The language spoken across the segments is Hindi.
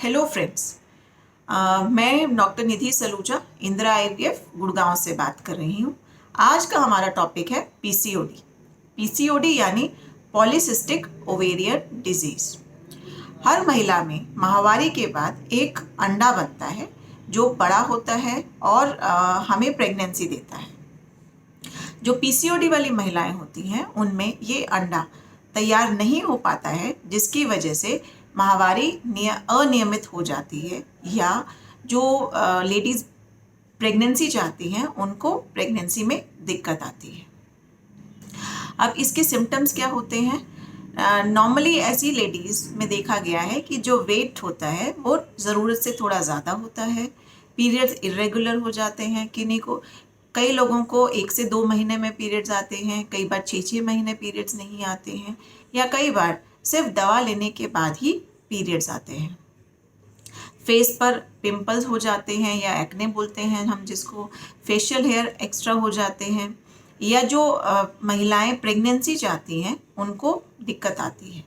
Hello friends. मैं डॉक्टर निधि सलूजा इंदिरा आईवीएफ गुड़गांव से बात कर रही हूँ। आज का हमारा टॉपिक है पीसीओडी। पीसीओडी यानी पॉलीसिस्टिक ओवेरियन डिजीज। हर महिला में माहवारी के बाद एक अंडा बनता है जो बड़ा होता है और हमें प्रेगनेंसी देता है। जो पीसीओडी वाली महिलाएं होती हैं उनमें ये अंडा तैयार नहीं हो पाता है, जिसकी वजह से माहवारी अनियमित हो जाती है, या जो लेडीज़ प्रेगनेंसी चाहती हैं उनको प्रेगनेंसी में दिक्कत आती है। अब इसके सिम्टम्स क्या होते हैं? नॉर्मली ऐसी लेडीज़ में देखा गया है कि जो वेट होता है वो ज़रूरत से थोड़ा ज़्यादा होता है। पीरियड्स इरेगुलर हो जाते हैं। कई लोगों को 1 से 2 महीने में पीरियड्स आते हैं, कई बार 6-6 महीने पीरियड्स नहीं आते हैं, या कई बार सिर्फ दवा लेने के बाद ही पीरियड्स आते हैं। फेस पर पिंपल्स हो जाते हैं या एक्ने बोलते हैं हम जिसको, फेशियल हेयर एक्स्ट्रा हो जाते हैं, या जो महिलाएं प्रेगनेंसी चाहती हैं उनको दिक्कत आती है।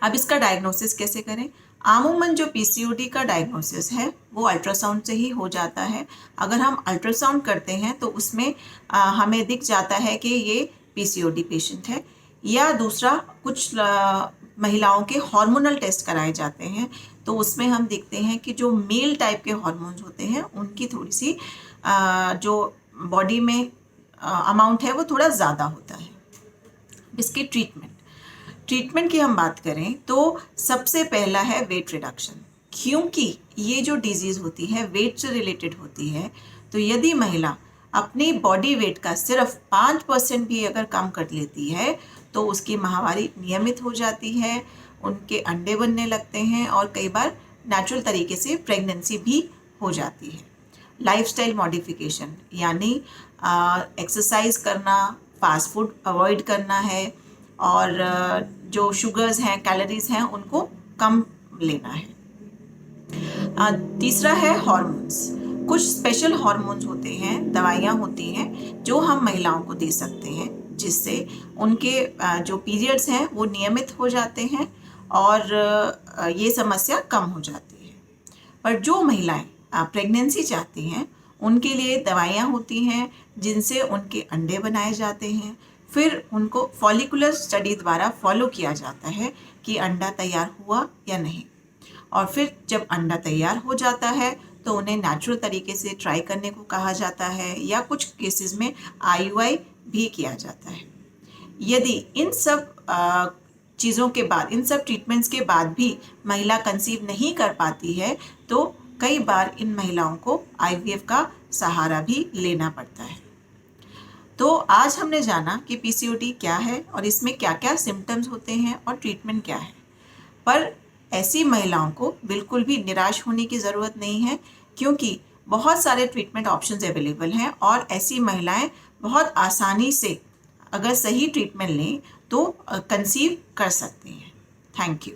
अब इसका डायग्नोसिस कैसे करें? आमूमन जो पीसीओडी का डायग्नोसिस है वो अल्ट्रासाउंड से ही हो जाता है। अगर हम अल्ट्रासाउंड करते हैं तो उसमें हमें दिख जाता है कि ये पीसीओडी पेशेंट है। या दूसरा, कुछ महिलाओं के हार्मोनल टेस्ट कराए जाते हैं तो उसमें हम देखते हैं कि जो मेल टाइप के हार्मोन्स होते हैं उनकी थोड़ी सी जो बॉडी में अमाउंट है वो थोड़ा ज़्यादा होता है। इसकी ट्रीटमेंट की हम बात करें तो सबसे पहला है वेट रिडक्शन। क्योंकि ये जो डिजीज़ होती है वेट से रिलेटेड होती है, तो यदि महिला अपनी बॉडी वेट का सिर्फ 5% भी अगर कम कर लेती है तो उसकी माहवारी नियमित हो जाती है, उनके अंडे बनने लगते हैं और कई बार नेचुरल तरीके से प्रेगनेंसी भी हो जाती है। लाइफस्टाइल मॉडिफिकेशन यानी एक्सरसाइज करना, फास्ट फूड अवॉइड करना है, और जो शुगर्स हैं, कैलोरीज हैं, उनको कम लेना है। तीसरा है हार्मोन्स। कुछ स्पेशल हार्मोन्स होते हैं, दवाइयाँ होती हैं जो हम महिलाओं को दे सकते हैं, जिससे उनके जो पीरियड्स हैं वो नियमित हो जाते हैं और ये समस्या कम हो जाती है। पर जो महिलाएं प्रेगनेंसी चाहती हैं उनके लिए दवाइयाँ होती हैं जिनसे उनके अंडे बनाए जाते हैं। फिर उनको फॉलिकुलर स्टडी द्वारा फॉलो किया जाता है कि अंडा तैयार हुआ या नहीं, और फिर जब अंडा तैयार हो जाता है तो उन्हें नेचुरल तरीके से ट्राई करने को कहा जाता है, या कुछ केसेस में आईयूआई भी किया जाता है। यदि इन सब चीज़ों के बाद, इन सब ट्रीटमेंट्स के बाद भी महिला कंसीव नहीं कर पाती है तो कई बार इन महिलाओं को आईवीएफ का सहारा भी लेना पड़ता है। तो आज हमने जाना कि पीसीओडी क्या है और इसमें क्या क्या सिम्टम्स होते हैं और ट्रीटमेंट क्या है। पर ऐसी महिलाओं को बिल्कुल भी निराश होने की ज़रूरत नहीं है, क्योंकि बहुत सारे ट्रीटमेंट ऑप्शंस अवेलेबल हैं और ऐसी महिलाएं बहुत आसानी से अगर सही ट्रीटमेंट लें तो कंसीव कर सकती हैं। Thank you.